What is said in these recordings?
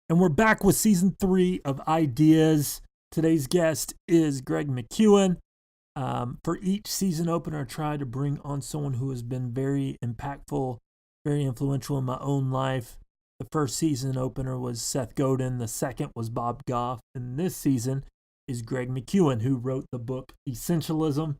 And we're back with season 3 of Ideas. Today's guest is Greg McKeown. For each season opener, I try to bring on someone who has been very impactful, very influential in my own life. The first season opener was Seth Godin. The second was Bob Goff. And this season is Greg McKeown, who wrote the book Essentialism,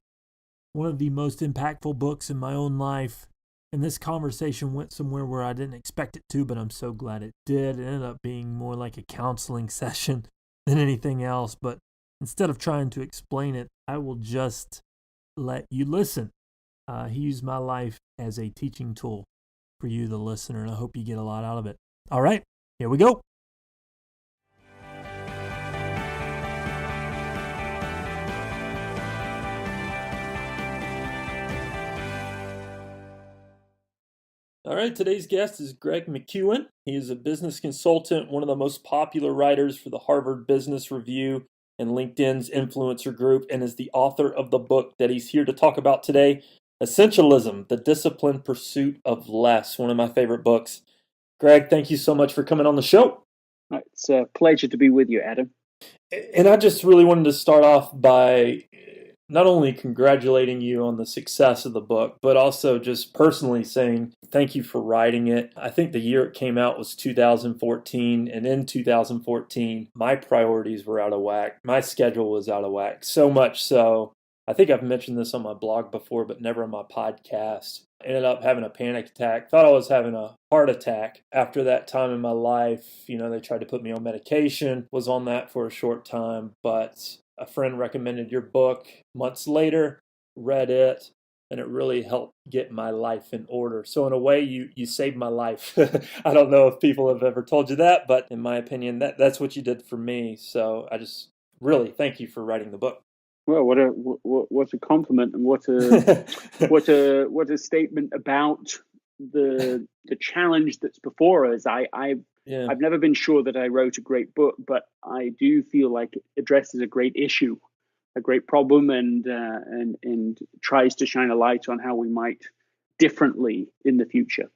one of the most impactful books in my own life. And this conversation went somewhere where I didn't expect it to, but I'm so glad it did. It ended up being more like a counseling session than anything else. But instead of trying to explain it, I will just let you listen. He used my life as a teaching tool for you, the listener, and I hope you get a lot out of it. All right, here we go. All right, today's guest is Greg McKeown. He is a business consultant, one of the most popular writers for the Harvard Business Review and LinkedIn's influencer group, and is the author of the book that he's here to talk about today, Essentialism, The Disciplined Pursuit of Less, one of my favorite books. Greg, thank you so much for coming on the show. It's a pleasure to be with you, Adam. And I just really wanted to start off by not only congratulating you on the success of the book, but also just personally saying thank you for writing it. I think the year it came out was 2014, and in 2014, my priorities were out of whack. My schedule was out of whack, so much so. I think I've mentioned this on my blog before, but never on my podcast. I ended up having a panic attack. Thought I was having a heart attack after that time in my life. You know, they tried to put me on medication, was on that for a short time, but a friend recommended your book months later, read it, and it really helped get my life in order. So in a way, you saved my life. I don't know if people have ever told you that, but in my opinion, that's what you did for me. So I just really thank you for writing the book. Well, what a compliment, and what a statement about the challenge that's before us. I've never been sure that I wrote a great book, but I do feel like it addresses a great issue, a great problem, and tries to shine a light on how we might differently in the future.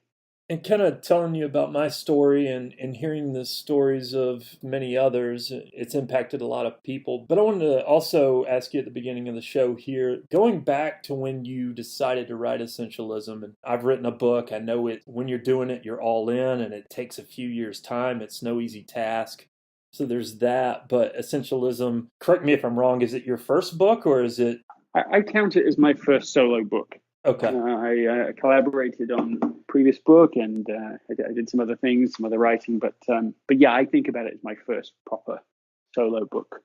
And kind of telling you about my story and hearing the stories of many others, it's impacted a lot of people. But I wanted to also ask you at the beginning of the show here, going back to when you decided to write Essentialism, and I've written a book. I know it when you're doing it, you're all in, and it takes a few years' time. It's no easy task. So there's that. But Essentialism, correct me if I'm wrong, is it your first book or is it? I count it as my first solo book. Okay. I collaborated on a previous book, and I did some other things, some other writing, but yeah, I think about it as my first proper solo book.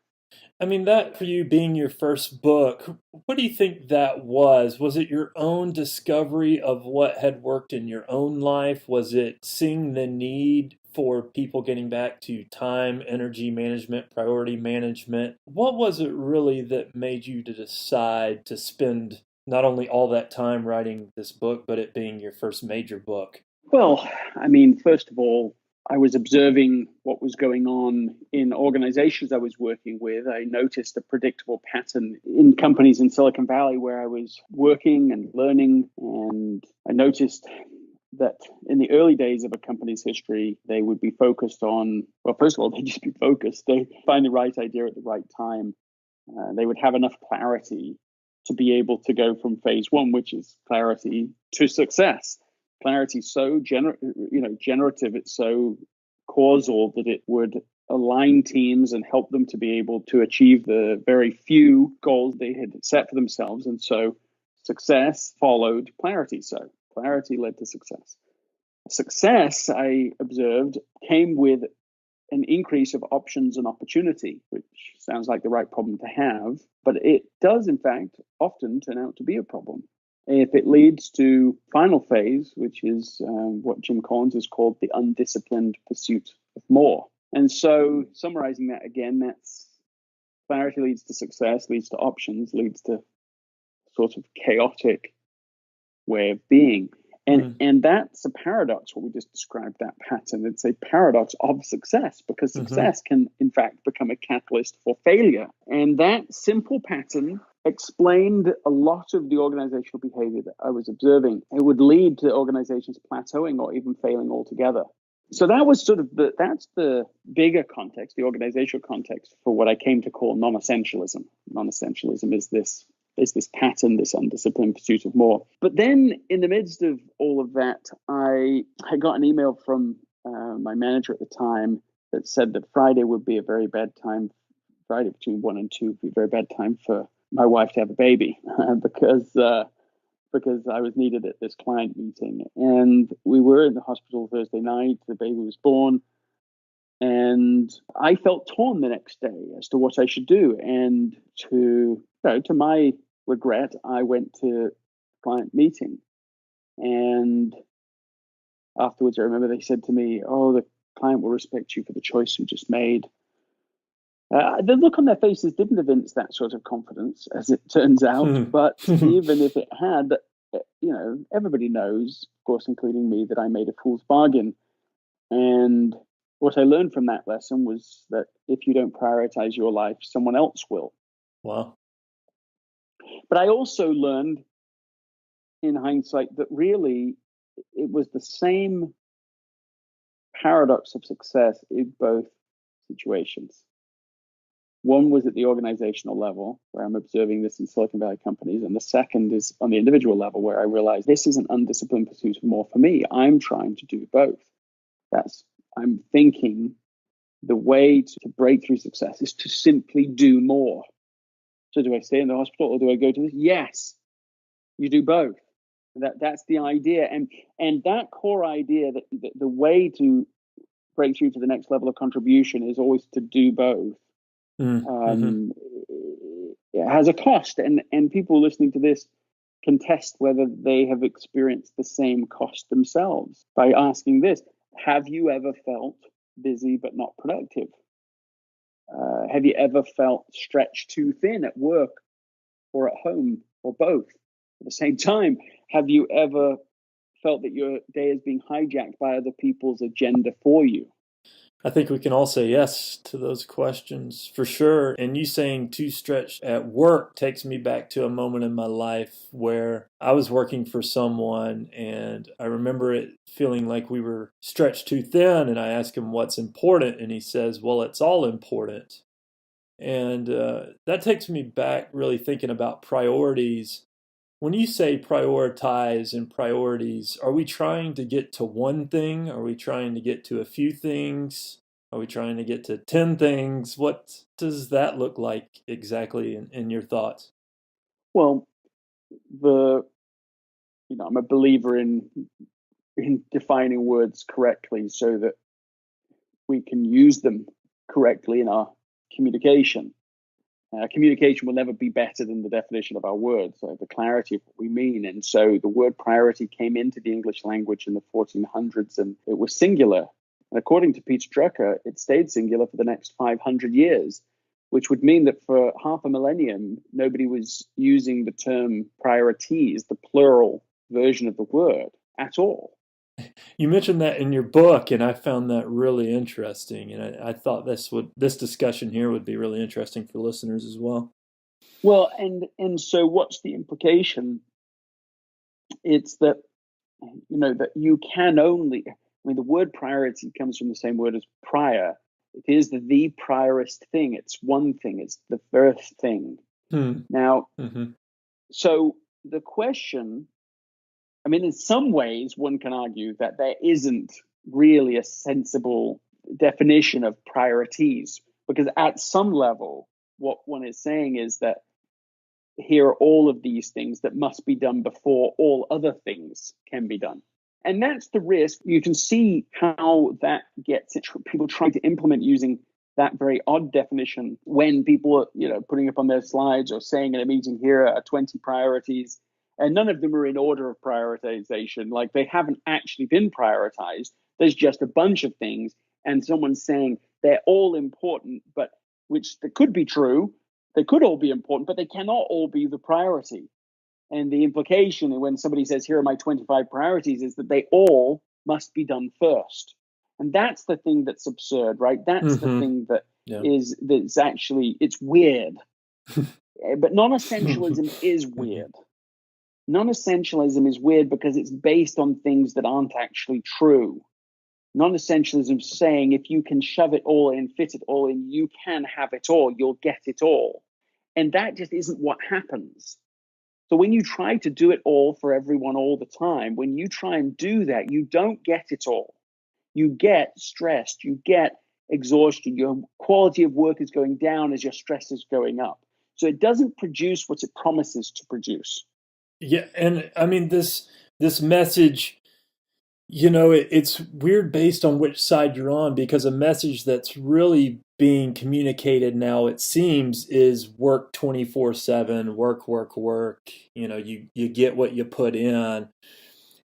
I mean, that for you being your first book, what do you think that was? Was it your own discovery of what had worked in your own life? Was it seeing the need for people getting back to time, energy management, priority management? What was it really that made you to decide to spend not only all that time writing this book, but it being your first major book? Well, I mean, first of all, I was observing what was going on in organizations I was working with. I noticed a predictable pattern in companies in Silicon Valley where I was working and learning. And I noticed that in the early days of a company's history, they would be focused on, well, first of all, they'd just be focused. They find the right idea at the right time. They would have enough clarity to be able to go from phase one, which is clarity, to success. Clarity is so generative, it's so causal that it would align teams and help them to be able to achieve the very few goals they had set for themselves. And so success followed clarity. So clarity led to success. Success, I observed, came with an increase of options and opportunity, which sounds like the right problem to have, but it does, in fact, often turn out to be a problem. If it leads to final phase, which is what Jim Collins has called the undisciplined pursuit of more. And so summarizing that again, that's clarity leads to success, leads to options, leads to sort of chaotic way of being. And that's a paradox, what we just described, that pattern. It's a paradox of success, because success can, in fact, become a catalyst for failure. And that simple pattern explained a lot of the organizational behavior that I was observing. It would lead to organizations plateauing or even failing altogether. So that was sort of that's the bigger context, the organizational context for what I came to call non-essentialism. Non-essentialism is this pattern, this undisciplined pursuit of more. But then, in the midst of all of that, I got an email from my manager at the time that said that Friday would be a very bad time. Friday between 1 and 2 would be a very bad time for my wife to have a baby because I was needed at this client meeting. And we were in the hospital Thursday night. The baby was born. And I felt torn the next day as to what I should do. And to my regret, I went to client meeting. And afterwards, I remember they said to me, "Oh, the client will respect you for the choice you just made." The look on their faces didn't evince that sort of confidence, as it turns out. But even if it had, everybody knows, of course, including me, that I made a fool's bargain. And what I learned from that lesson was that if you don't prioritize your life, someone else will. Wow. But I also learned in hindsight that really it was the same paradox of success in both situations. One was at the organizational level, where I'm observing this in Silicon Valley companies. And the second is on the individual level, where I realized this is an undisciplined pursuit of more for me. I'm trying to do both. I'm thinking the way to break through success is to simply do more. So do I stay in the hospital or do I go to this? Yes, you do both. That's the idea. And that core idea that the way to break through to the next level of contribution is always to do both. It has a cost, and people listening to this can test whether they have experienced the same cost themselves by asking this: have you ever felt busy but not productive? Have you ever felt stretched too thin at work or at home or both at the same time? Have you ever felt that your day is being hijacked by other people's agenda for you? I think we can all say yes to those questions for sure. And you saying too stretched at work takes me back to a moment in my life where I was working for someone and I remember it feeling like we were stretched too thin. And I asked him what's important. And he says, well, it's all important. And that takes me back really thinking about priorities. When you say prioritize and priorities, are we trying to get to one thing? Are we trying to get to a few things? Are we trying to get to 10 things? What does that look like exactly in your thoughts? Well, I'm a believer in defining words correctly so that we can use them correctly in our communication. Communication will never be better than the definition of our words, the clarity of what we mean. And so the word priority came into the English language in the 1400s and it was singular. And according to Peter Drucker, it stayed singular for the next 500 years, which would mean that for half a millennium, nobody was using the term priorities, the plural version of the word, at all. You mentioned that in your book, and I found that really interesting. And I thought this discussion here would be really interesting for listeners as well. Well, and so what's the implication? It's that that you can only, the word priority comes from the same word as prior. It is the priorest thing. It's one thing. It's the first thing. Now, so the question, in some ways, one can argue that there isn't really a sensible definition of priorities, because at some level, what one is saying is that here are all of these things that must be done before all other things can be done. And that's the risk. You can see how that gets people trying to implement using that very odd definition when people are, putting up on their slides or saying in a meeting, here are 20 priorities, and none of them are in order of prioritization. Like they haven't actually been prioritized. There's just a bunch of things, and someone's saying they're all important, but which that could be true. They could all be important, but they cannot all be the priority. And the implication when somebody says, here are my 25 priorities, is that they all must be done first. And that's the thing that's absurd, right? That's the thing that's actually, it's weird. But non-essentialism is weird. Non-essentialism is weird because it's based on things that aren't actually true. Non-essentialism is saying if you can shove it all in, fit it all in, you can have it all, you'll get it all. And that just isn't what happens. So when you try to do it all for everyone all the time, when you try and do that, you don't get it all. You get stressed, you get exhaustion, your quality of work is going down as your stress is going up. So it doesn't produce what it promises to produce. Yeah, and I mean this message, it's weird based on which side you're on, because a message that's really being communicated now, it seems, is work 24/7, work, work, work. You get what you put in.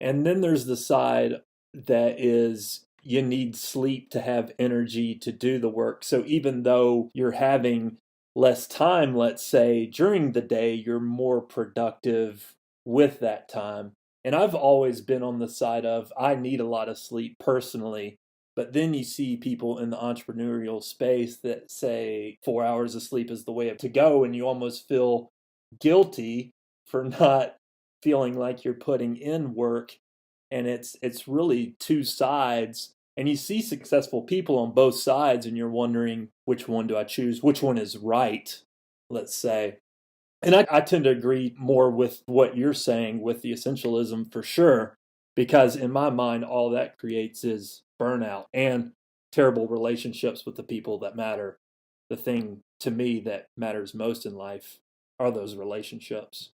And then there's the side that is you need sleep to have energy to do the work. So even though you're having less time, let's say, during the day, you're more productive with that time. And I've always been on the side of I need a lot of sleep personally. But then you see people in the entrepreneurial space that say 4 hours of sleep is the way to go, and you almost feel guilty for not feeling like you're putting in work. And it's really two sides, and you see successful people on both sides, and you're wondering, which one do I choose, which one is right, let's say. And I tend to agree more with what you're saying with the essentialism, for sure, because in my mind all that creates is burnout and terrible relationships with the people that matter. The thing to me that matters most in life are those relationships.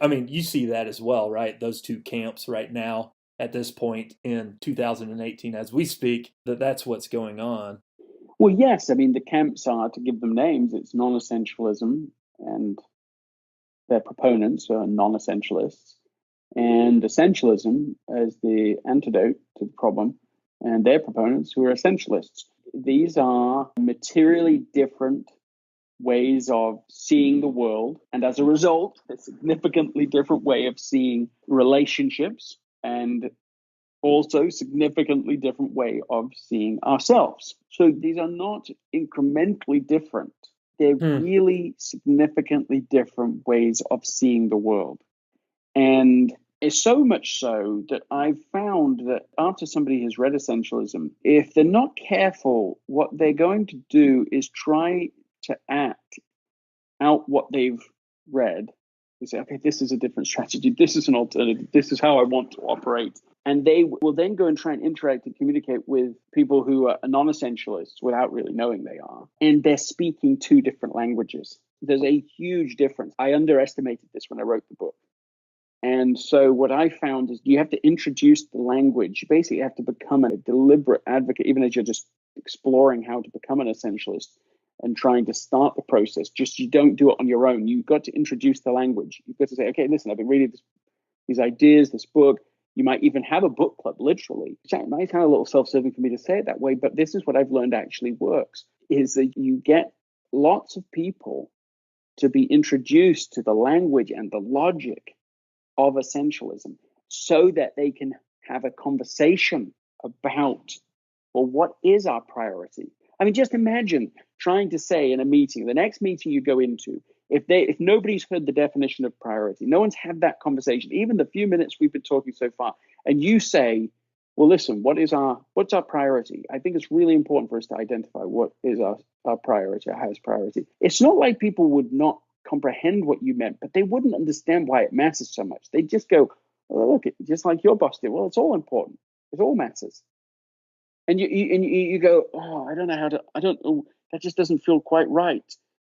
I mean, you see that as well, right? Those two camps right now at this point in 2018 as we speak, that's what's going on. Well, yes, I mean, the camps are, to give them names, it's non-essentialism, and their proponents are non-essentialists, and essentialism as the antidote to the problem, and their proponents who are essentialists. These are materially different ways of seeing the world, and as a result, a significantly different way of seeing relationships, and also significantly different way of seeing ourselves. So these are not incrementally different. They're Hmm. really significantly different ways of seeing the world. And it's so much so that I've found that after somebody has read Essentialism, if they're not careful, what they're going to do is try to act out what they've read. They say, okay, this is a different strategy. This is an alternative. This is how I want to operate. And they will then go and try and interact and communicate with people who are non essentialists without really knowing they are. And they're speaking two different languages. There's a huge difference. I underestimated this when I wrote the book. And so what I found is you have to introduce the language. You basically have to become a deliberate advocate, even as you're just exploring how to become an essentialist and trying to start the process. Just you don't do it on your own. You've got to introduce the language. You've got to say, okay, listen, I've been reading these ideas, this book. You might even have a book club, literally. It might sound a little self-serving for me to say it that way, but this is what I've learned actually works, is that you get lots of people to be introduced to the language and the logic of essentialism so that they can have a conversation about, well, what is our priority? I mean, just imagine trying to say in a meeting, the next meeting you go into, if nobody's heard the definition of priority, no one's had that conversation, even the few minutes we've been talking so far, and you say, well, listen, what's our priority? I think it's really important for us to identify what is our priority, our highest priority. It's not like people would not comprehend what you meant, but they wouldn't understand why it matters so much. They just go, oh, look, just like your boss did. Well, it's all important. It all matters. And you go, oh, I don't know. That just doesn't feel quite right.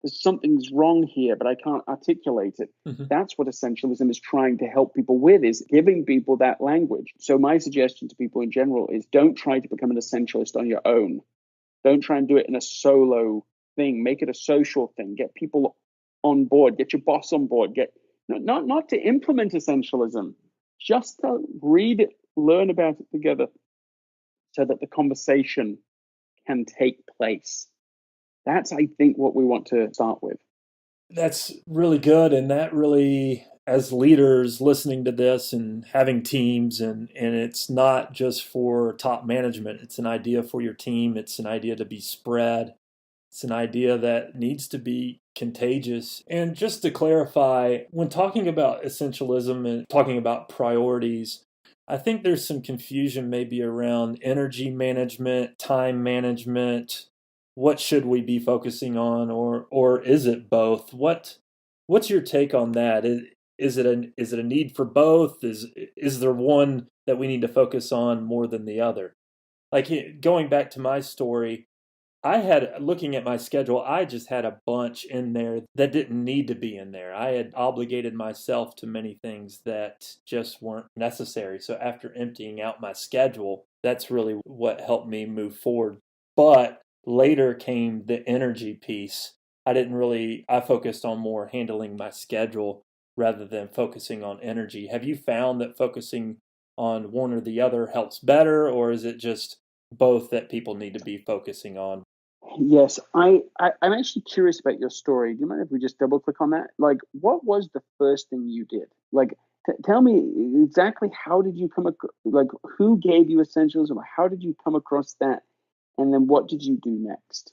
Something's wrong here, but I can't articulate it. Mm-hmm. That's what essentialism is trying to help people with, is giving people that language. So my suggestion to people in general is don't try to become an essentialist on your own. Don't try and do it in a solo thing. Make it a social thing. Get people on board. Get your boss on board. Not to implement essentialism, just to read it, learn about it together, so that the conversation can take place. That's, I think, what we want to start with. That's really good. And that really, as leaders listening to this and having teams, and it's not just for top management, it's an idea for your team, it's an idea to be spread, it's an idea that needs to be contagious. And just to clarify, when talking about essentialism and talking about priorities, I think there's some confusion maybe around energy management, time management. What should we be focusing on, or is it both? What's your take on that? Is it a need for both? Is there one that we need to focus on more than the other? Like going back to my story, I had, looking at my schedule, I just had a bunch in there that didn't need to be in there. I had obligated myself to many things that just weren't necessary. So after emptying out my schedule, that's really what helped me move forward. But later came the energy piece. I focused on more handling my schedule rather than focusing on energy. Have you found that focusing on one or the other helps better, or is it just both that people need to be focusing on? Yes, I'm actually curious about your story. Do you mind if we just double click on that? Like, what was the first thing you did? Like, tell me exactly how did you come like, who gave you essentialism? How did you come across that? And then what did you do next?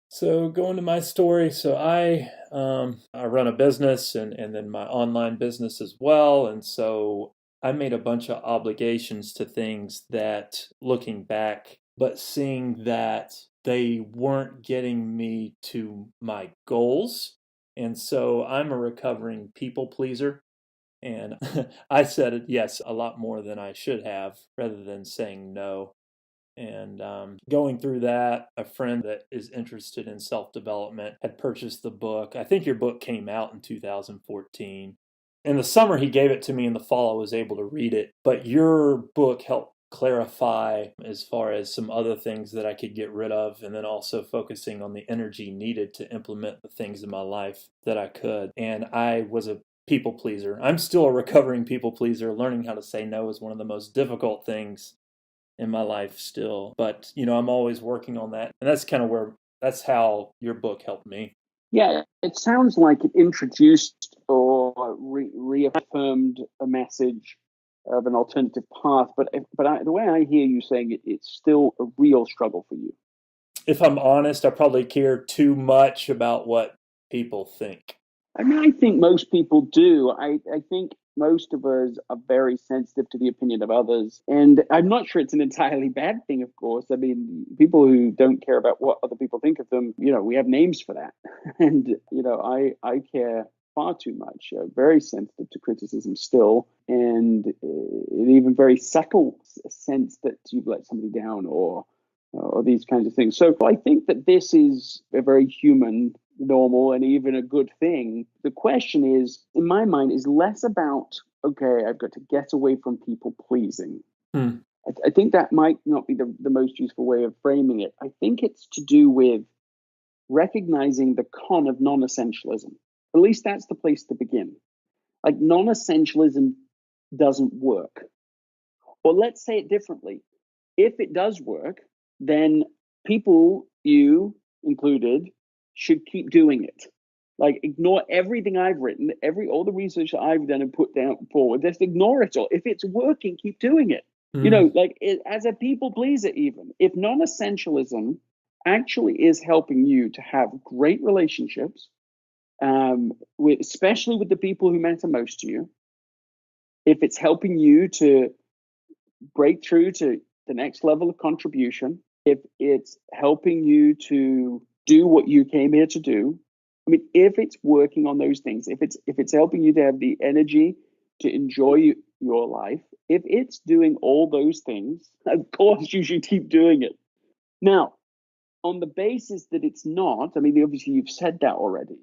So going to my story, I run a business and then my online business as well, and so I made a bunch of obligations to things that, looking back, but seeing that they weren't getting me to my goals, and so I'm a recovering people pleaser, and I said yes a lot more than I should have, rather than saying no. And going through that, a friend that is interested in self development had purchased the book. I think your book came out in 2014. In the summer, he gave it to me. In the fall, I was able to read it. But your book helped clarify as far as some other things that I could get rid of, and then also focusing on the energy needed to implement the things in my life that I could. And I was a people pleaser. I'm still a recovering people pleaser. Learning how to say no is one of the most difficult things in my life still. But, I'm always working on that. And that's how your book helped me. Yeah, it sounds like it introduced or reaffirmed a message of an alternative path. The way I hear you saying it, it's still a real struggle for you. If I'm honest, I probably care too much about what people think. I mean, I think most people do. I think most of us are very sensitive to the opinion of others. And I'm not sure it's an entirely bad thing, of course. I mean, people who don't care about what other people think of them, we have names for that. And, I care far too much, very sensitive to criticism still, and an even very subtle sense that you've let somebody down or these kinds of things. So I think that this is a very human, normal, and even a good thing. The question is, in my mind, is less about, okay, I've got to get away from people pleasing. Hmm. I think that might not be the most useful way of framing it. I think it's to do with recognizing the con of non essentialism. At least that's the place to begin. Like, non essentialism doesn't work. Or let's say it differently. If it does work, then people, you included, should keep doing it. Like, ignore everything I've written, all the research I've done and put down forward. Just ignore it all. If it's working, keep doing it. Hmm. As a people pleaser, even if non-essentialism actually is helping you to have great relationships, especially with the people who matter most to you, if it's helping you to break through to the next level of contribution, if it's helping you to do what you came here to do, I mean, if it's working on those things, if it's helping you to have the energy to enjoy your life, if it's doing all those things, of course you should keep doing it. Now, on the basis that it's not, I mean, obviously you've said that already,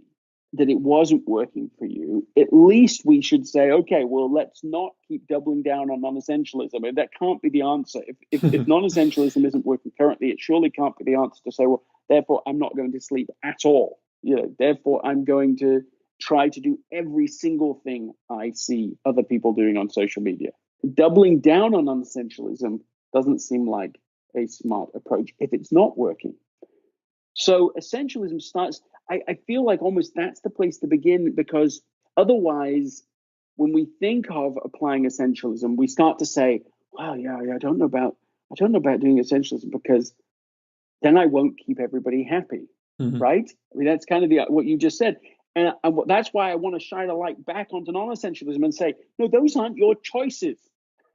that it wasn't working for you, at least we should say, okay, well, let's not keep doubling down on non-essentialism. I mean, that can't be the answer. If non-essentialism isn't working currently, it surely can't be the answer to say, well, therefore, I'm not going to sleep at all. Therefore, I'm going to try to do every single thing I see other people doing on social media. Doubling down on non-essentialism doesn't seem like a smart approach if it's not working. So essentialism starts, I feel like almost that's the place to begin, because otherwise, when we think of applying essentialism, we start to say, "Wow, yeah, I don't know about doing essentialism because then I won't keep everybody happy," Hmm. right? I mean, that's kind of what you just said, and that's why I want to shine a light back onto non-essentialism and say, no, those aren't your choices.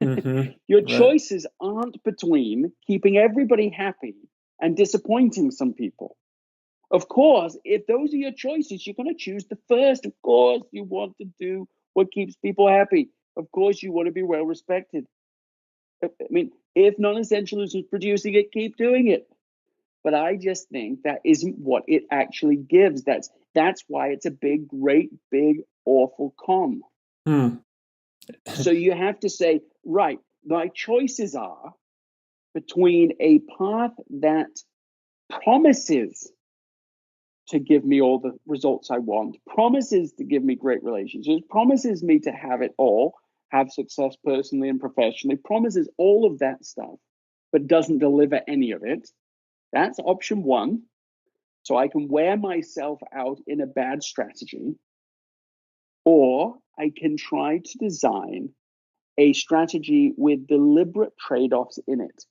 Your Right. choices aren't between keeping everybody happy and disappointing some people. Of course, if those are your choices, you're going to choose the first. Of course, you want to do what keeps people happy. Of course, you want to be well respected. I mean, if non-essentialism is producing it, keep doing it. But I just think that isn't what it actually gives. That's why it's a big, great, big, awful con. Hmm. So you have to say, right, my choices are between a path that promises to give me all the results I want, promises to give me great relationships, promises me to have it all, have success personally and professionally, promises all of that stuff, but doesn't deliver any of it. That's option one. So I can wear myself out in a bad strategy, or I can try to design a strategy with deliberate trade offs in it.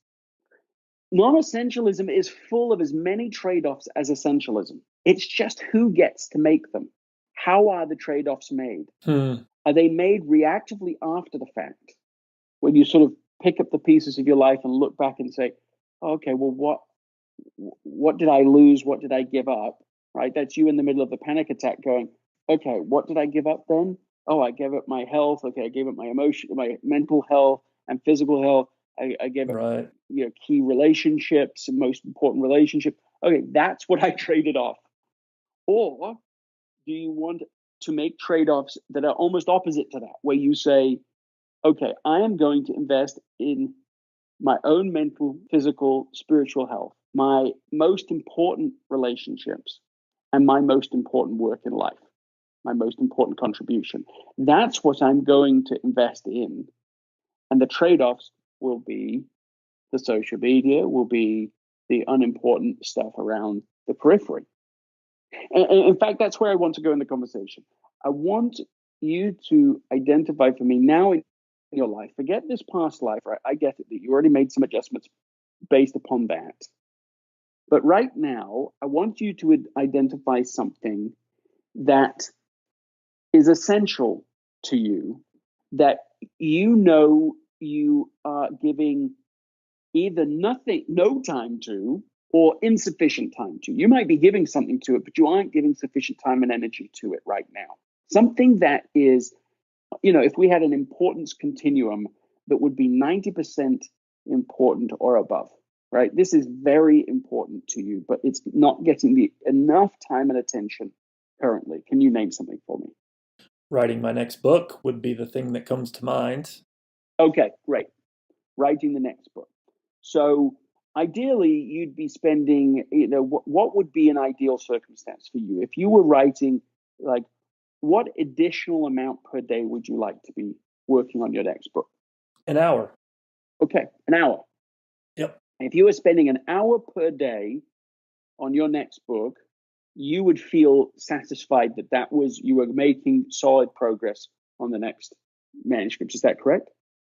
Non essentialism is full of as many trade offs as essentialism. It's just who gets to make them. How are the trade offs made? Hmm. Are they made reactively after the fact? When you sort of pick up the pieces of your life and look back and say, okay, well, what did I lose? What did I give up? Right? That's you in the middle of the panic attack going, okay, what did I give up then? Oh, I gave up my health. Okay, I gave up my emotion, my mental health and physical health. I gave up, Right. key relationships, most important relationship. Okay, that's what I traded off. Or do you want to make trade-offs that are almost opposite to that, where you say, okay, I am going to invest in my own mental, physical, spiritual health, my most important relationships, and my most important work in life, my most important contribution. That's what I'm going to invest in. And the trade offs will be the social media, will be the unimportant stuff around the periphery. And in fact, that's where I want to go in the conversation. I want you to identify for me now in your life, forget this past life, right? I get it that you already made some adjustments based upon that. But right now, I want you to identify something that is essential to you that you are giving either nothing, no time to, or insufficient time to. You might be giving something to it, but you aren't giving sufficient time and energy to it right now. Something that is, if we had an importance continuum that would be 90% important or above, right? This is very important to you, but it's not getting the enough time and attention currently. Can you name something for me? Writing my next book would be the thing that comes to mind. Okay, great. Writing the next book. So ideally, you'd be spending, what would be an ideal circumstance for you? If you were writing, like, what additional amount per day would you like to be working on your next book? An hour. Okay, an hour. Yep. If you were spending an hour per day on your next book, you would feel satisfied that you were making solid progress on the next manuscript. Is that correct?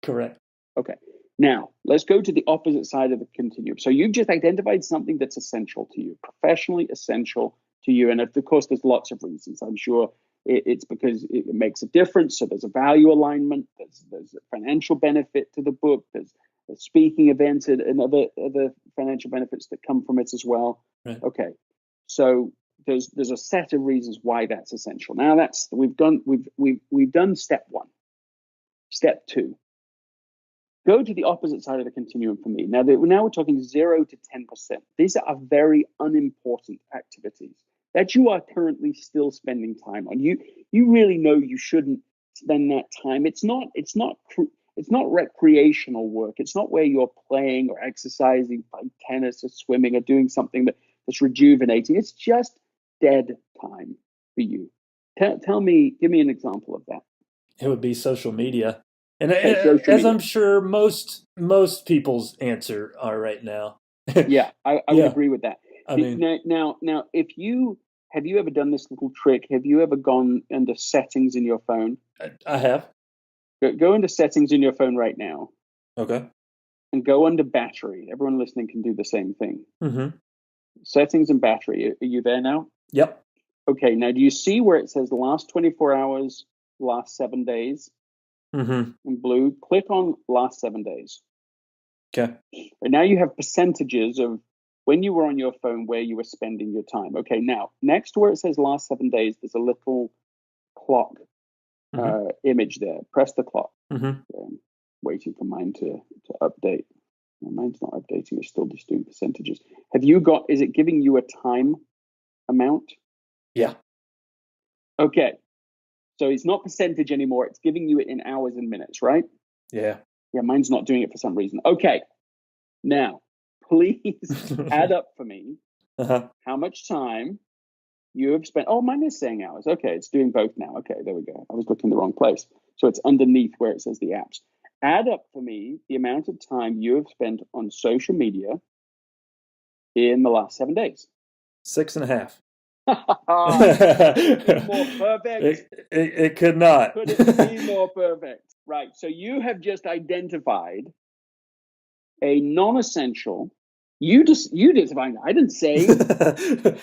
Correct. Okay. Now, let's go to the opposite side of the continuum. So you've just identified something that's essential to you, professionally essential to you. And of course, there's lots of reasons. I'm sure it's because it makes a difference. So there's a value alignment, there's a financial benefit to the book, there's speaking events and other financial benefits that come from it as well. Right. Okay. So there's a set of reasons why that's essential. Now we've done step one. Step two, go to the opposite side of the continuum for me. Now we're talking 0 to 10%. These are very unimportant activities that you are currently still spending time on. You really know you shouldn't spend that time. It's not recreational work. It's not where you're playing or exercising, playing tennis or swimming or doing something that's rejuvenating. It's just dead time for you. Tell me, give me an example of that. It would be social media. And Okay, social as media. I'm sure most people's answer are right now. Yeah, I would Yeah. agree with that. I mean, Now, if you have you ever done this little trick? Have you ever gone into settings in your phone? I have. Go into settings in your phone right now Okay. and go under battery. Everyone listening can do the same thing. Mm-hmm. Settings and battery. Are you there now? Yep. Okay, now do you see where it says the last 24 hours, last 7 days? Mm-hmm. in blue, click on last 7 days. Okay. And now you have percentages of when you were on your phone, where you were spending your time. Okay, now next to where it says last 7 days, there's a little clock Mm-hmm. image there. Press the clock. Mm-hmm. Waiting for mine to update. No, mine's not updating. It's still just doing percentages. Have you got, is it giving you a time amount? Yeah. Okay. So it's not percentage anymore. It's giving you it in hours and minutes, right? Yeah. Yeah, mine's not doing it for some reason. Okay. Now, please add up for me Uh-huh. how much time you have spent. Oh, mine is saying hours. Okay, it's doing both now. Okay, there we go. I was looking in the wrong place. So it's underneath where it says the apps. Add up for me the amount of time you have spent on social media in the last 7 days. 6.5. Could it be more perfect? It could not. Could it be more perfect? Right. So you have just identified a non-essential. You defined. I didn't say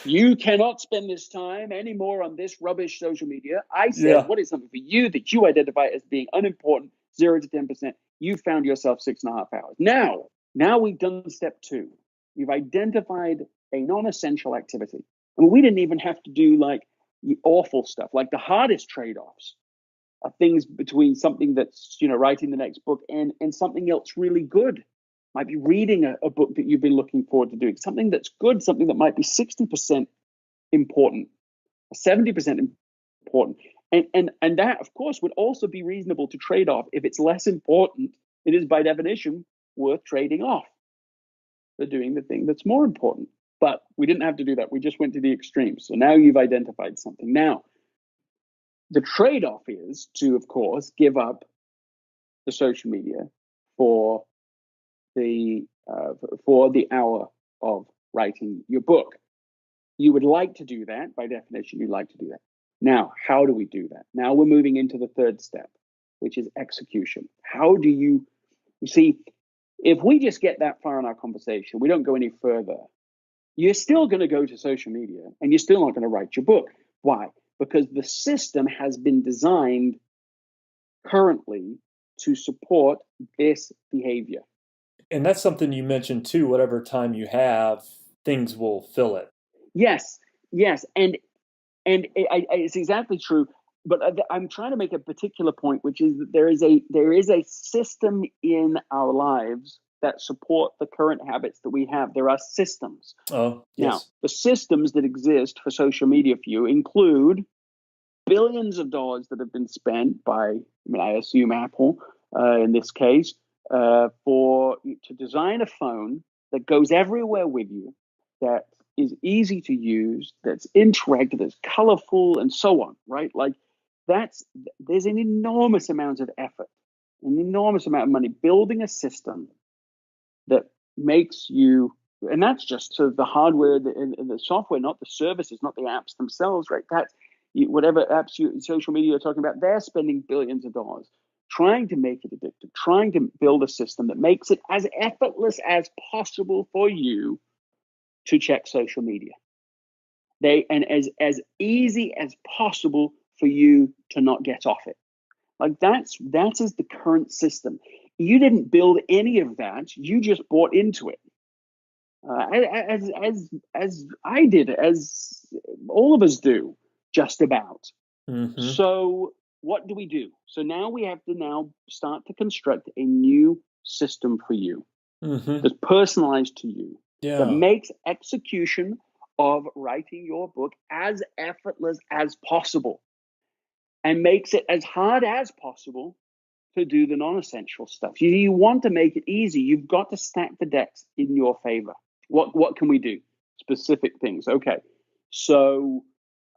you cannot spend this time anymore on this rubbish social media. I said, Yeah. what is something for you that you identify as being unimportant, 0 to 10%? You found yourself 6.5 hours. Now we've done step 2. You've identified a non-essential activity. And we didn't even have to do like the awful stuff, like the hardest trade-offs are things between something that's, writing the next book and something else really good. Might be reading a book that you've been looking forward to doing, something that's good, something that might be 60% important, 70% important. And that, of course, would also be reasonable to trade off. If it's less important, it is by definition worth trading off for doing the thing that's more important. But we didn't have to do that. We just went to the extremes. So now you've identified something. Now, the trade-off is to, of course, give up the social media for the hour of writing your book. You would like to do that. By definition, you'd like to do that. Now, how do we do that? Now we're moving into the third step, which is execution. How do you see, if we just get that far in our conversation, we don't go any further, you're still going to go to social media and you're still not going to write your book. Why? Because the system has been designed currently to support this behavior. And that's something you mentioned too. Whatever time you have, things will fill it. Yes, and it's exactly true. But I'm trying to make a particular point, which is that there is a system in our lives that support the current habits that we have. There are systems. Oh, Now, yes. the systems that exist for social media for you include billions of dollars that have been spent by, I assume Apple, in this case, to design a phone that goes everywhere with you, that is easy to use, that's interactive, that's colorful, and so on. Right? Like there's an enormous amount of effort, an enormous amount of money building a system that makes you. And that's just sort of the hardware and the software, not the services, not the apps themselves, right? That's whatever apps social media are talking about, they're spending billions of dollars trying to make it addictive, trying to build a system that makes it as effortless as possible for you to check social media. And as easy as possible for you to not get off it. Like that is the current system. You didn't build any of that. You just bought into it. As I did, as all of us do, just about. Mm-hmm. So what do we do? So now we have to now start to construct a new system for you that's personalized to you, that Yeah. makes execution of writing your book as effortless as possible and makes it as hard as possible to do the non-essential stuff. You want to make it easy. You've got to stack the decks in your favor. What can we do? Specific things. Okay. So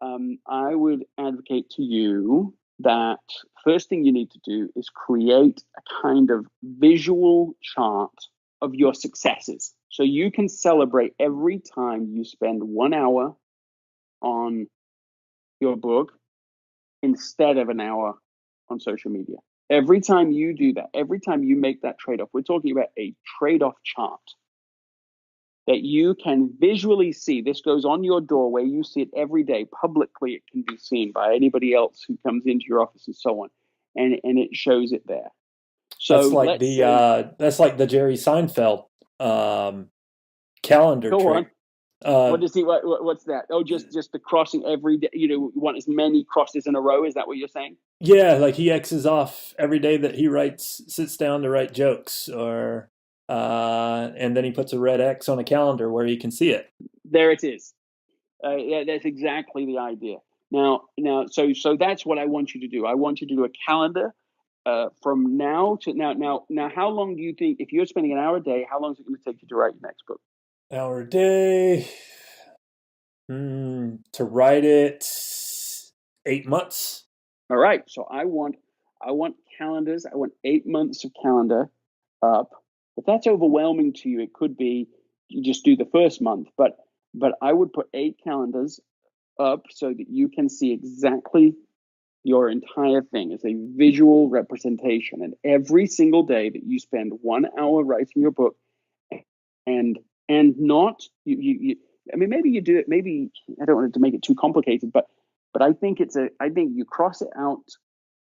I would advocate to you that first thing you need to do is create a kind of visual chart of your successes. So you can celebrate every time you spend 1 hour on your book instead of an hour on social media. Every time you do that, every time you make that trade-off, we're talking about a trade-off chart that you can visually see. This goes on your doorway. You see it every day. Publicly, it can be seen by anybody else who comes into your office and so on. and it shows it there. So let's say, that's like the Jerry Seinfeld calendar go trick. on. What does he? What's that? Oh, just the crossing every day. You want as many crosses in a row. Is that what you're saying? Yeah, like he X's off every day that he sits down to write jokes, or and then he puts a red X on a calendar where he can see it. There it is. Yeah, that's exactly the idea. Now, so that's what I want you to do. I want you to do a calendar from now to now. Now, how long do you think, if you're spending an hour a day, how long is it going to take you to write your next book? Hour a day. To write it, 8 months. All right. So I want calendars. I want 8 months of calendar up. If that's overwhelming to you, it could be you just do the first month. But I would put 8 calendars up so that you can see exactly your entire thing as a visual representation. And every single day that you spend 1 hour writing your book, and not you I mean, maybe you do it. Maybe I don't want to make it too complicated, but I think I think you cross it out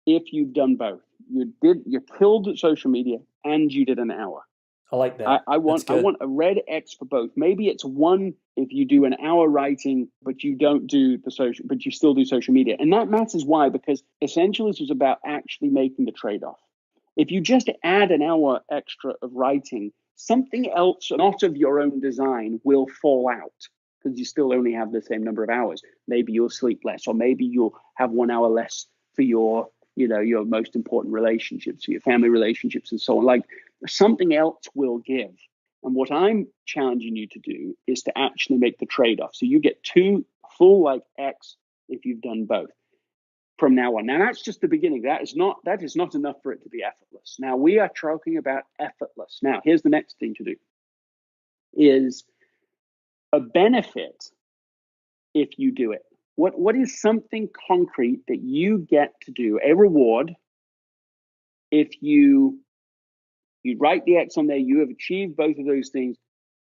if you've done both. You killed social media and you did an hour. I like that. I want a red X for both. Maybe it's 1 if you do an hour writing, but you don't do but you still do social media. And that matters. Why? Because Essentialism is about actually making the trade-off. If you just add an hour extra of writing, something else not of your own design will fall out because you still only have the same number of hours. Maybe you'll sleep less, or maybe you'll have 1 hour less for your most important relationships, your family relationships, and so on. Like, something else will give. And what I'm challenging you to do is to actually make the trade-off. So you get 2 full like X if you've done both from now on. Now, that's just the beginning. That is not enough for it to be effortless. Now, we are talking about effortless. Now, here's the next thing to do is a benefit if you do it. What is something concrete that you get to do, a reward, if you write the X on there, you have achieved both of those things,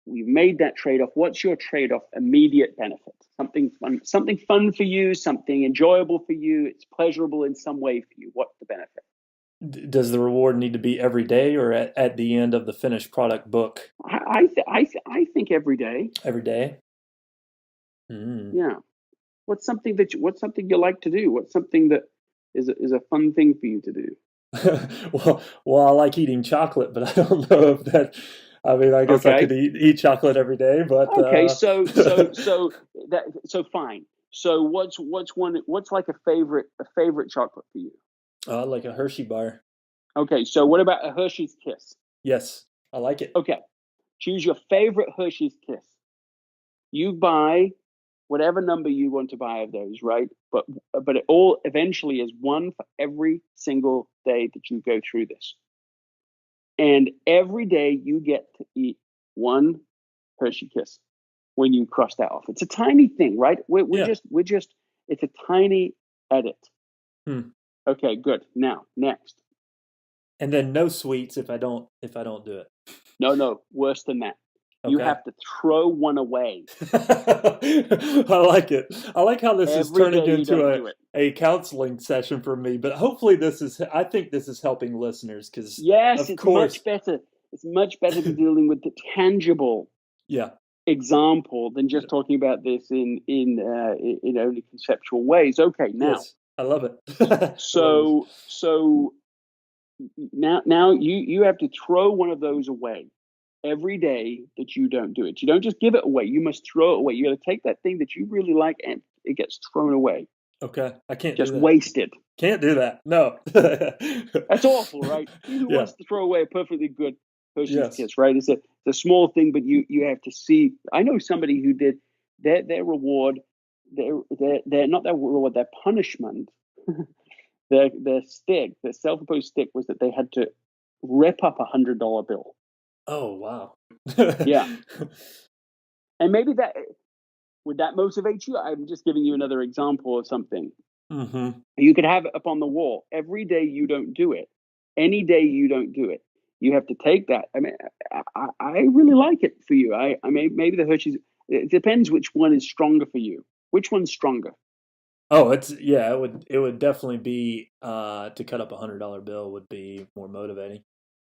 we've made that trade-off. What's your trade-off immediate benefit? Something fun for you, something enjoyable for you, it's pleasurable in some way for you. What's the benefit? Does the reward need to be every day or at the end of the finished product book? I think every day. Every day? Yeah. What's something you like to do? What's something that is a fun thing for you to do? well, I like eating chocolate, but I don't know if that. I mean, I guess I could eat chocolate every day, but okay. So fine. So what's like a favorite chocolate for you? Like a Hershey bar. Okay. So what about a Hershey's Kiss? Yes, I like it. Okay. Choose your favorite Hershey's Kiss. You buy whatever number you want to buy of those, right? But it all eventually is 1 for every single day that you go through this. And every day you get to eat 1 Hershey Kiss when you cross that off. It's a tiny thing, right? We're just it's a tiny edit. Okay, good. Now, next. And then no sweets if I don't do it. No, worse than that. Okay. You have to throw 1 away. I like it. I like how this is turning into a counseling session for me, but hopefully I think this is helping listeners because yes, it's much better. It's much better to dealing with the tangible example than just talking about this in only conceptual ways. Okay, now. Yes, I love it. so now you have to throw 1 of those away every day that you don't do it. You don't just give it away. You must throw it away. You got to take that thing that you really like and it gets thrown away. Okay. I can't just do that. waste it. Can't do that. No. That's awful, right? Who wants to throw away a perfectly good Hershey's Kiss, right? It's a small thing, but you have to see. I know somebody who did their reward, their not their reward, their punishment, their self-imposed stick was that they had to rip up $100 bill. Oh, wow. Yeah. And maybe would that motivate you? I'm just giving you another example of something. Mm-hmm. You could have it up on the wall. Every day you don't do it. Any day you don't do it. You have to take that. I mean, I really like it for you. I mean, maybe the Hershey's, it depends which one is stronger for you. Which one's stronger? Oh, it would definitely be to cut up $100 bill would be more motivating.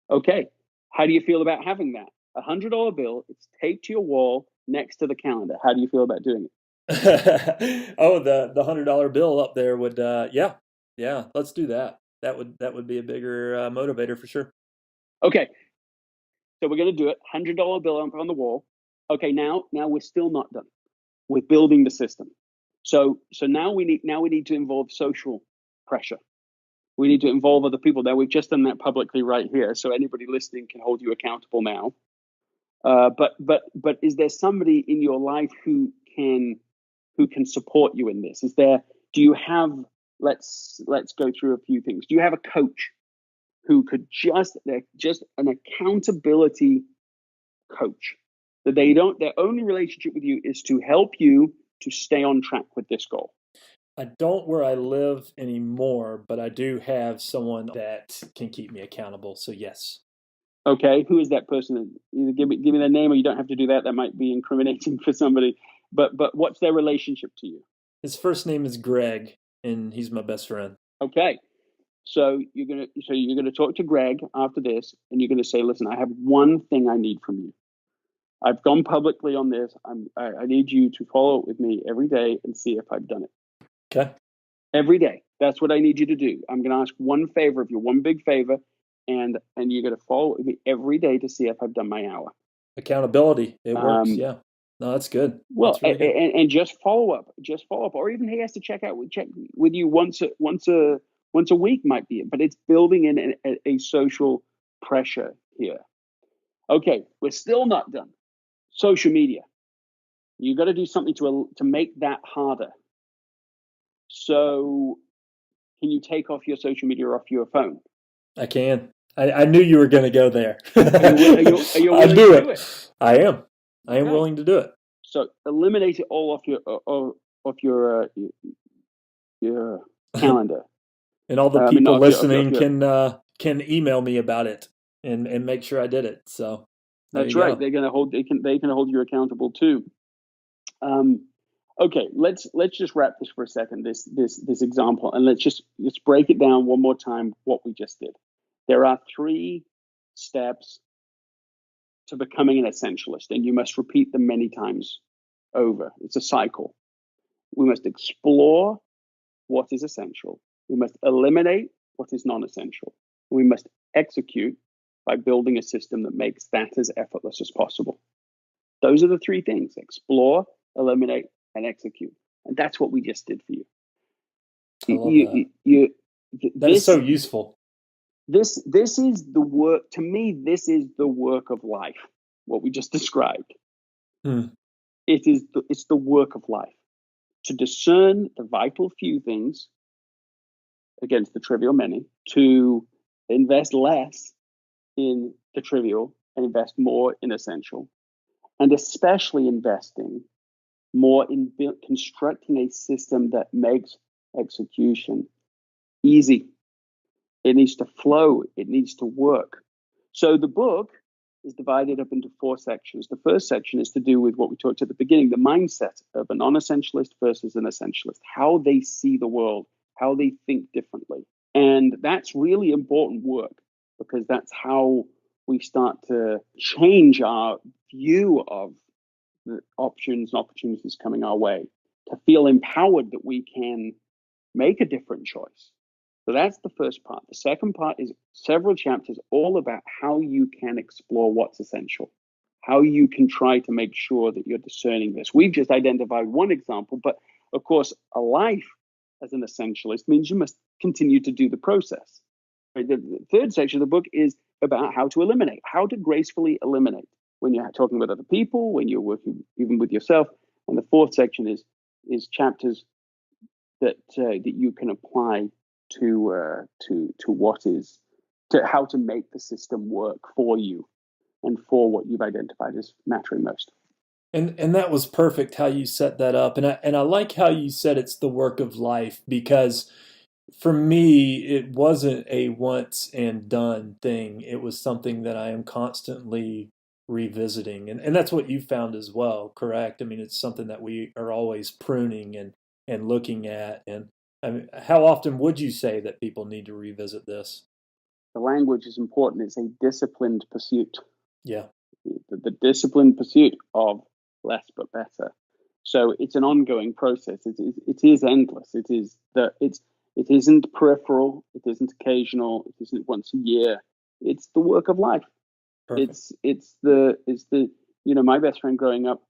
Okay. How do you feel about having that? $100 bill, it's taped to your wall next to the calendar. How do you feel about doing it? Oh, the $100 bill up there would yeah, let's do that. That would be a bigger motivator for sure. Okay. So we're going to do it. $100 bill up on the wall. Okay. Now we're still not done. We're building the system. So now we need to involve social pressure. We need to involve other people. Now we've just done that publicly right here, so anybody listening can hold you accountable now. But is there somebody in your life who can support you in this? Is there? Do you have? Let's go through a few things. Do you have a coach who could just an accountability coach that they don't? Their only relationship with you is to help you to stay on track with this goal. I don't where I live anymore, but I do have someone that can keep me accountable. So yes. Okay, who is that person? Either give me their name, or you don't have to do that. That might be incriminating for somebody. But what's their relationship to you? His first name is Greg, and he's my best friend. Okay, so you're gonna talk to Greg after this, and you're gonna say, listen, I have one thing I need from you. I've gone publicly on this. I need you to follow up with me every day and see if I've done it Okay. every day. That's what I need you to do. I'm gonna ask one favor of you, one big favor, and you're gonna follow up with me every day to see if I've done my hour. Accountability. It works. Um, Yeah. No, that's good. Well, That's really good. and just follow up, or even he has to check with you once a week might be it. But it's building in a social pressure here. Okay, we're still not done. Social media. You got to do something to make that harder. So, can you take off your social media off your phone? I can. I knew you were going to go there. Are you I'll willing do to do it. it? I am. I am Okay. willing to do it. So eliminate it all off your calendar. And all the I mean, people not off listening your. can email me about it and make sure I did it. So there That's you right. go. They can hold you accountable too. Um, okay, let's just wrap this for a second. This example, and let's break it down one more time. What we just did. There are 3 steps to becoming an essentialist, and you must repeat them many times over. It's a cycle. We must explore what is essential. We must eliminate what is non-essential. We must execute by building a system that makes that as effortless as possible. Those are the 3 things: explore, eliminate, and execute. And that's what we just did for you. I love that. That is so This useful. this is the work. To me, this is the work of life. What we just described. Hmm. It's the work of life to discern the vital few things against the trivial many, to invest less in the trivial and invest more in essential, and especially investing more in constructing a system that makes execution easy. It needs to flow, it needs to work. So the book is divided up into 4 sections. The first section is to do with what we talked at the beginning, the mindset of a non-essentialist versus an essentialist, how they see the world, how they think differently. And that's really important work, because that's how we start to change our view of the options and opportunities coming our way, to feel empowered that we can make a different choice. So that's the first part. The second part is several chapters all about how you can explore what's essential, how you can try to make sure that you're discerning this. We've just identified one example, but of course, a life as an essentialist means you must continue to do the process. Right? The third section of the book is about how to eliminate, how to gracefully eliminate when you're talking with other people, when you're working even with yourself. And the fourth section is chapters that you can apply to what is to how to make the system work for you and for what you've identified as mattering most. And that was perfect how you set that up. And I like how you said it's the work of life because for me it wasn't a once and done thing. It was something that I am constantly revisiting. And that's what you found as well, correct? I mean, it's something that we are always pruning and looking at. And I mean, how often would you say that people need to revisit this? The language is important. It's a disciplined pursuit. Yeah. The disciplined pursuit of less but better. So it's an ongoing process. It is endless. It isn't peripheral. It isn't occasional. It isn't once a year. It's the work of life. Perfect. It's the my best friend growing up,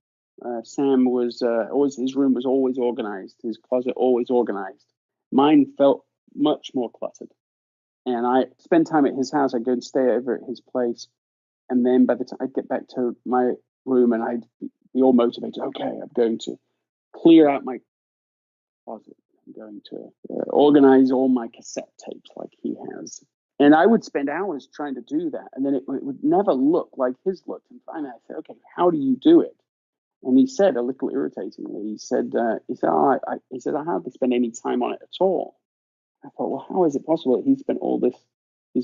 Sam, was always, his room was always organized, his closet always organized. Mine felt much more cluttered, and I spend time at his house. I'd go and stay over at his place, and then by the time I'd get back to my room, and I'd be all motivated. Okay, I'm going to clear out my closet. I'm going to organize all my cassette tapes like he has. And I would spend hours trying to do that. And then it would never look like his looked. And finally I said, okay, how do you do it? And he said, a little irritatingly, he said, I hardly spend any time on it at all. I thought, well, how is it possible? He's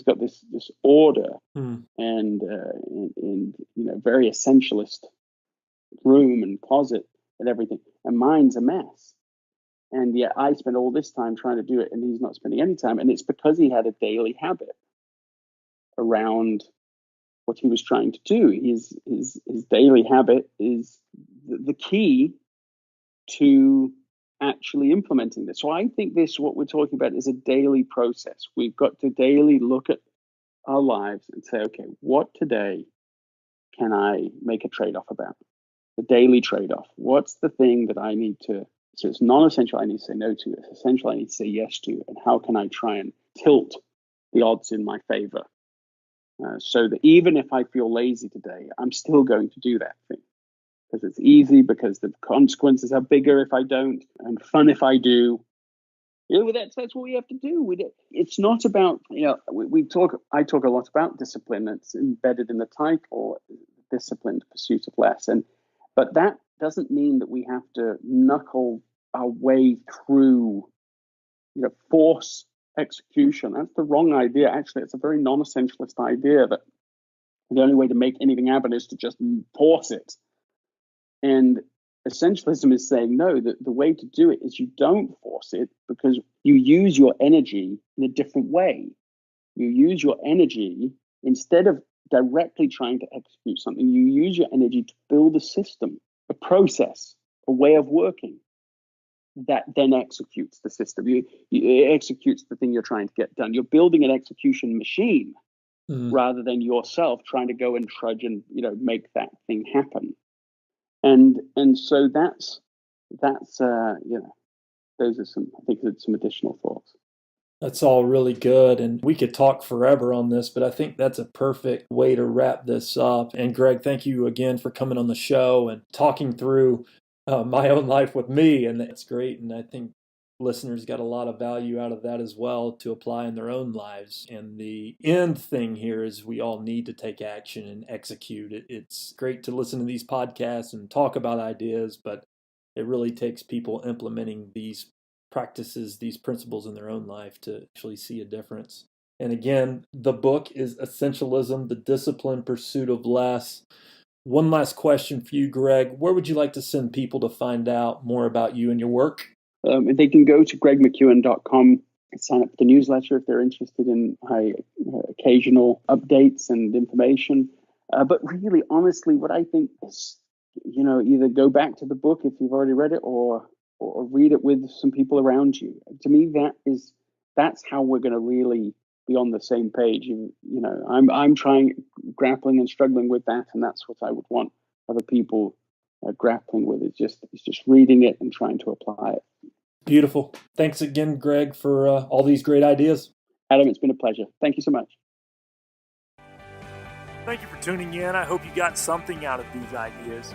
got this order and very essentialist room and closet and everything. And mine's a mess. And yet I spend all this time trying to do it, and he's not spending any time. And it's because he had a daily habit around what he was trying to do. His daily habit is the key to actually implementing this. So I think what we're talking about, is a daily process. We've got to daily look at our lives and say, okay, what today can I make a trade-off about? The daily trade-off. What's the thing that I need to, so it's non-essential I need to say no to, it's essential I need to say yes to, and how can I try and tilt the odds in my favor? So that even if I feel lazy today, I'm still going to do that thing. Because it's easy, because the consequences are bigger if I don't, and fun if I do. That's what we have to do. It's not about, I talk a lot about discipline. It's embedded in the title, Disciplined Pursuit of Less. But that doesn't mean that we have to knuckle our way through, force execution. That's the wrong idea. Actually, it's a very non-essentialist idea that the only way to make anything happen is to just force it. And essentialism is saying, no, the way to do it is you don't force it, because you use your energy in a different way. You use your energy, instead of directly trying to execute something, you use your energy to build a system, a process, a way of working that then executes the system. It executes the thing you're trying to get done. You're building an execution machine rather than yourself trying to go and trudge and make that thing happen. And so that's those are some additional thoughts. That's all really good, and we could talk forever on this, but I think that's a perfect way to wrap this up. And Greg, thank you again for coming on the show and talking through my own life with me, and that's great. And I think listeners got a lot of value out of that as well to apply in their own lives. And the end thing here is we all need to take action and execute it. It's great to listen to these podcasts and talk about ideas, but it really takes people implementing these practices, these principles in their own life to actually see a difference. And again, the book is Essentialism, The Disciplined Pursuit of Less. One last question for you, Greg. Where would you like to send people to find out more about you and your work? They can go to gregmckeown.com and sign up for the newsletter if they're interested in my occasional updates and information. But really, honestly, what I think is, either go back to the book if you've already read it, or read it with some people around you. To me, that's how we're going to really be on the same page. I'm grappling and struggling with that, and that's what I would want other people grappling with. It's just reading it and trying to apply it. Beautiful. Thanks again, Greg, for all these great ideas. Adam, it's been a pleasure. Thank you so much. Thank you for tuning in. I hope you got something out of these ideas.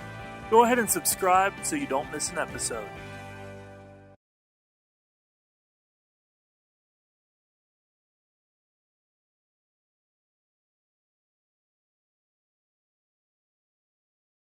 Go ahead and subscribe so you don't miss an episode.